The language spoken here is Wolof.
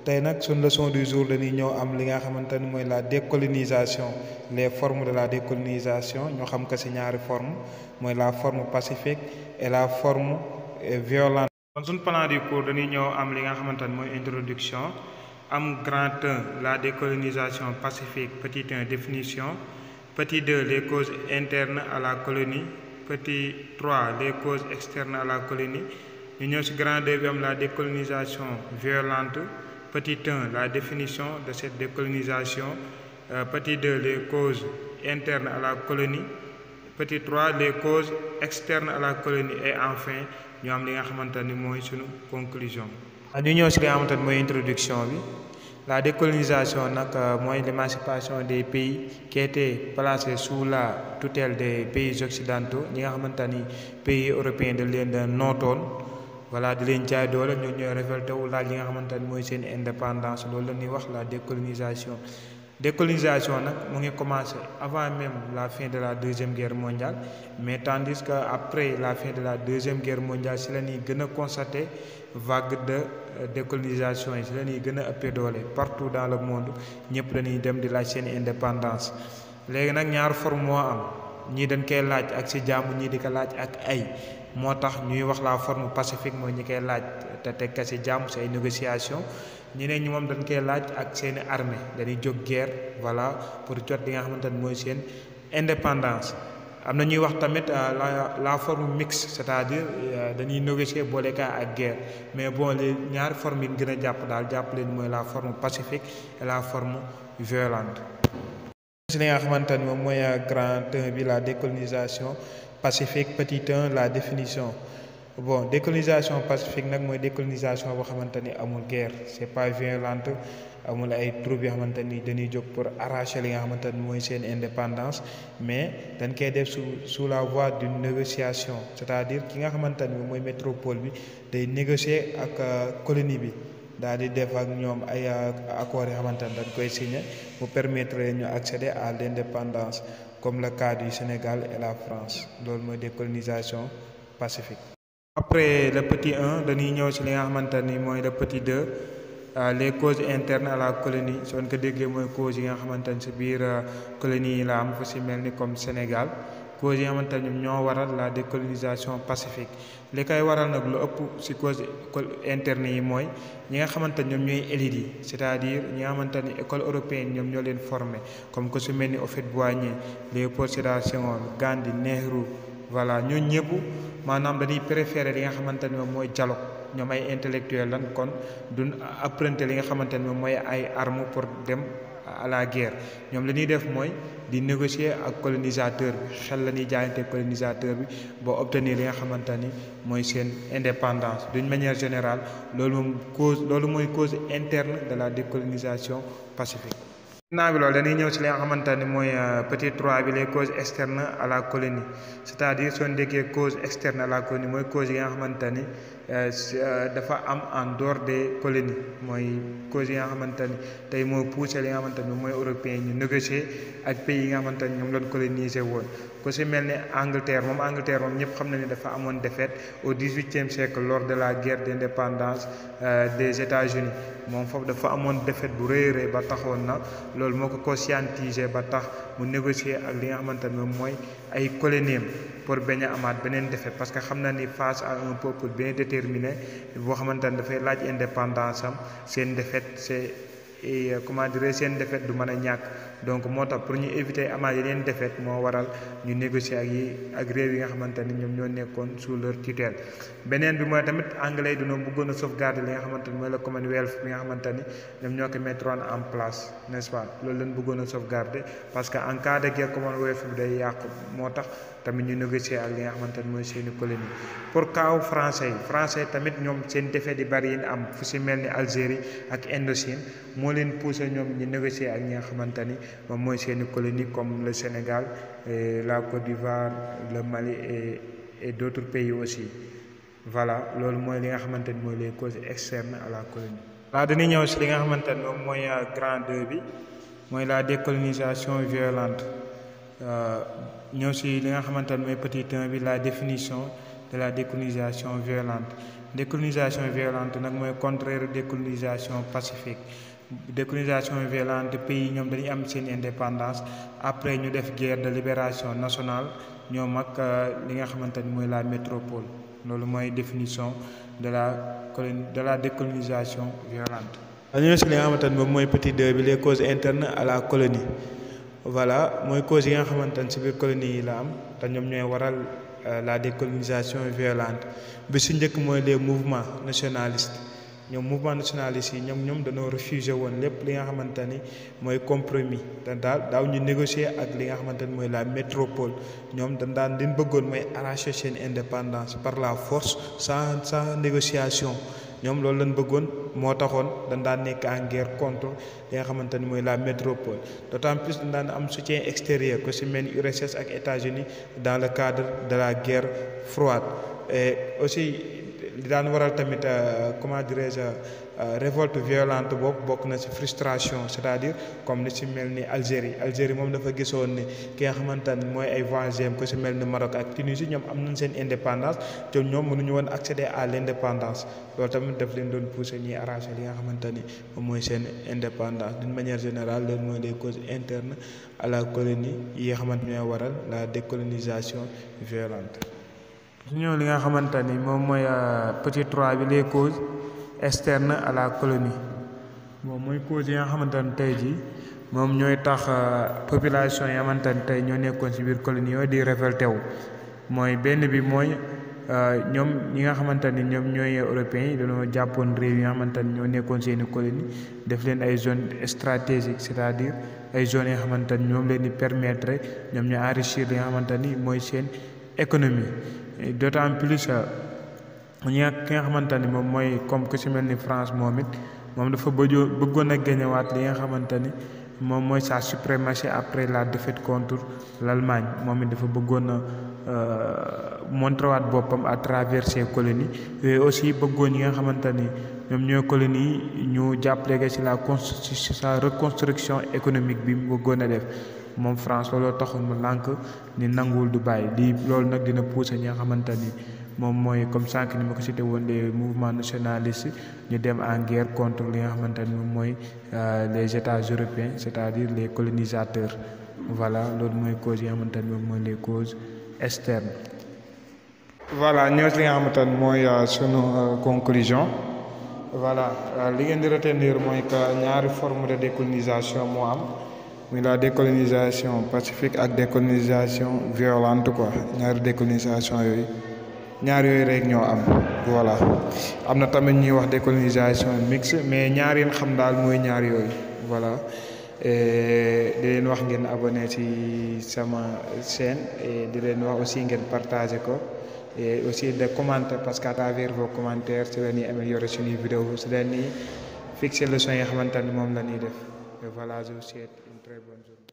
tey nag suñ leçon du jour dañuy ñëw am li nga xamante ni mooy la décolonisation les formes de la décolonisation ñoo xam ko ci ñaari forme mooy la forme pacifique et la forme violente. kon suñ plan du cours dañuy ñëw am li nga xamante ni mooy introduction am grand 1 la décolonisation pacifique, petit 1 définition, petit 2 les causes internes à la colonie, petit 3 les causes externes à la colonie. ñu ñëw ci grand 2 bi am la décolonisation violente, petit 1 la définition de cette décolonisation, petit 2 les causes internes à la colonie, petit 3 les causes externes à la colonie et enfin ñu am li nga xamante ni mooy sunu conclusion. ñu ñëw ci li nga xamante ni mooy introduction bi. La décolonisation nag mooy l'émancipation des pays qui étaient placés sous la tutelle des pays occidentaux ñi nga xamante ni pays européens da leen da nootoon voilà di leen jaay doole ñoo ñooy révolté wu laaj li nga xamante ni mooy seen indépendance loolu la ñuy wax la décolonisation. Décolonisation nag mu ngi commencé avant même la fin de la deuxième guerre mondiale mais tandis que après la fin de la deuxième guerre mondiale si la ñuy gën a constater vague de décolonisation yi si la ñuy gën a ëppee doole partout dans le monde ñëpp dañuy dem di laaj seen indépendance. léegi nag ñaar forme moo am ñii dañ koy laaj ak ci jàmm ñii di ko laaj ak ay moo tax ñuy wax la forme pacifique mooy ñi koy laaj te teg ko ci jàmm ci ay négociation ñeneen ñi moom dañ koy laaj ak seeni armée dañuy jóg guerre voilà pour jot li nga xamante ni mooy seen indépendance. am na ñuy wax tamit la forme mixte c'est-à-dire dañuy négocier boole ka ak guerre mais bon les ñaari formes yi gën a jàpp daal jàpp leen mooy la forme pacifique et la forme violente. ci li nga xamante ni moom mooy grand 1 bi la décolonisation pacifique, petit 1 la définition. bon décolonisation pacifique nag mooy décolonisation boo xamante ni amul guerre c'est pas violente amul ay troupes yoo xamante ni dañuy jóg pour arracher li nga xamante ni mooy seen indépendance mais dañ koy def sous la voie d'une négociation c'est-à-dire ki nga xamante ni mooy métropole bi day négocier ak colonie bi daal di def ak ñoom ay accords yoo xamante ni dañ koy signer mu permettre ñu accéder à l'indépendance comme le cas du Sénégal et la France loolu mooy décolonisation pacifique. Après le petit 1 dañuy ñëw ci li nga xamante ni mooy le petit 2 les causes internes à la colonie soo ko déggee mooy causes yi nga xamante ni ci biir colonie yi la am fu ci mel ni comme Sénégal causes yi nga xamante ni ñoo waral la décolonisation pacifique. li koy waral nag lu ëpp ci causes internes yi mooy ñi nga xamante ni ñoom ñooy élites yi c'est-à-dire ñi nga xamante ni école européenne ñoom ñoo leen formé comme que su mel ni Houphouët-Boigny Léopold Sédar Senghor Gandhi Nehru voilà ñooñu ñëpp maanaam dañuy préférer li nga xamante ni moom mooy dialogue ñoom ay intellectuels lan kon duñ apprendre li nga xamante ni moom mooy ay armes pour dem à la guerre ñoom li ñuy def mooy di négocier ak colonisateur bi xel la ñuy jaayante colonisateur bi ba obtenir li nga xamante ni mooy seen indépendance d'une manière générale loolu mooy cause interne de la décolonisation pacifique. ginnaaw bi loolu dañuy ñëw ci li nga xamante ni mooy petit 3 bi les causes externes à la colonie c'est-à-dire soo déggee cause externe à la colonie mooy cause yi nga xamante ni dafa am en dehors des colonies mooy cause yi nga xamante ni tey moo poussé li nga xamante ni mooy européen ñu négocier ak pays yi nga xamante ni ñoom lañ colonisé woon. ku ci mel ni Angleterre moom ñëpp xam na ni dafa amoon défaite au 18e siècle lors de la guerre d'indépendance des États-Unis moom foofu dafa amoon défaite bu rëy rëy ba taxoon na loolu moo ko conscientiser ba tax mu négocier ak li nga xamante ni moom mooy ay colonies pour bañ a amaat beneen défaite parce que xam na ni face à un peuple bien déterminé boo xamante ni dafay laaj indépendance am seen défaite c'est comment dire seen défaite du mën a ñàkk donc moo tax pour ñu éviter amaat yeneen défaite moo waral ñu négocier ak réew yi nga xamante ni ñoom ñoo nekkoon sous leur tutelle. beneen bi mooy tamit anglais yi dañoo bëggoon a sauvegarder li nga xamante ni mooy le Commonwealth bi nga xamante ni ñoom ñoo ko mettre en place n'est-ce pas loolu lañ bëggoon a sauvegarder parce que en cas de guerre Commonwealth bi day yàqu moo tax tamit ñu négocier ak li nga xamante ni mooy seeni colonie. pour cas français tamit ñoom seen défaite yi bari yi am fu ci mel ni Algérie ak Indochine moo leen poussé ñoom ñu négocier ak ñi nga xamante ni moom mooy seeni colonie comme le Sénégal la Côte d'Ivoire le Mali et d'autres pays aussi voilà loolu mooy li nga xamante ni mooy les causes externes à la colonie. waaw dañuy ñëw ci li nga xamante ni moom mooy grand 2 bi mooy la décolonisation violente ñëw ci li nga xamante ni mooy petit 1 bi la définition de la décolonisation violente décolonisation violente nag mooy contraire décolonisation pacifique. Décolonisation violente pays ñoom dañuy am seen indépendance après ñu def guerre de libération nationale ñoom ak li nga xamante ni mooy la métropole. loolu mooy définition de la décolonisation violente. dañoo si li nga xamante ni moom mooy petit 2 bi les causes internes à la colonie. voilà mooy causes yi nga xamante ni si biir colonie yi la am te ñoom ñooy waral la décolonisation violente bi su njëkk mooy les mouvements nationalistes. ñoom mouvement nationaliste yi ñoom dañoo refusé woon lépp li nga xamante ni mooy compromis daaw ñu négocier ak li nga xamante ni mooy la métropole ñoom dañ liñ bëggoon mooy arracher seen indépendance par la force sans négociation ñoom loolu lañ bëggoon moo taxoon dañ daan nekk en guerre contre li nga xamante ni mooy la métropole d'autant plus dañ daan am soutien extérieur ko si mel ni URSS ak États-Unis dans le cadre de la guerre froide et aussi li daan waral tamit comment dirais-je révolte violente boobu bokk na ci frustration c'est-à-dire comme ni ci mel ni Algérie moom dafa gisoon ni ki nga xamante ni mooy ay voisins ko ci mel ni Maroc ak Tunisie ñoom am nañ seen indépendance te ñoom mënuñu woon accéder à l'indépendance loolu tamit daf leen doon pousser ñuy arracher li nga xamante ni moom mooy seen indépendance d'une manière générale loolu mooy les causes internes à la colonie yi nga xamante ñooy waral la décolonisation violente. su ñëw li nga xamante ni moom mooy petit 3 bi les causes externes à la colonie moom mooy causes yi nga xamante ni tey jii moom ñooy tax population yi xamante ni tey ñoo nekkoon ci biir colonie yooyu di révolté wu mooy benn bi mooy ñoom ñi nga xamante ni ñoom ñooy européens yi dañoo jàppoon réew yi nga xamante ni ñoo nekkoon seeni colonie def leen ay zones stratégiques c'est-à-dire ay zones yi nga xamante ni ñoom leen di permettre ñoom ñu enrichir li nga xamante ni mooy seen économie. D'autant plus ki nga xamante ni moom mooy comme ku ci mel ni France moom it moom dafa bëggoon a gañewaat li nga xamante ni moom mooy sa suprématie après la défaite contre l'Allemagne moom it dafa bëggoon a montré waat boppam à travers ses colonies yooyu aussi bëggoon ñi nga xamante ni ñoom ñooy colonies yi ñu jàppale ko ci sa reconstruction économique bi mu bëggoon a def moom France looloo taxoon mu lànk ni nanguwul du bàyyi lii loolu nag dina pousser ñi nga xamante ni moom mooy comme sànq ni ma ko cité woon les mouvements nationalistes ñu dem en guerre contre li nga xamante ni moom mooy les États européens c'est-à-dire les colonisateurs voilà loolu mooy causes yi nga xamante ni moom mooy les causes externes. voilà ñoo li nga xamante ni mooy sunu conclusion voilà li ngeen di retenir mooy que ñaari forme de décolonisation moo am. muy la décolonisation pacifique ak décolonisation violente quoi ñaari décolonisation yooyu rek ñoo am voilà am na tamit ñuy wax décolonisation mixte mais ñaar yeen xam daal mooy ñaar yooyu voilà di leen wax ngeen abonné ci sama chaîne et di leen wax aussi ngeen partager ko et aussi de commenter parce qu'à travers vos commentaires ci la ñuy améliorer suñuy vidéo ci la ñuy fixer leçons yi nga xamante ni moom la ñuy def et voilà je vous souhaite une très bonne journée.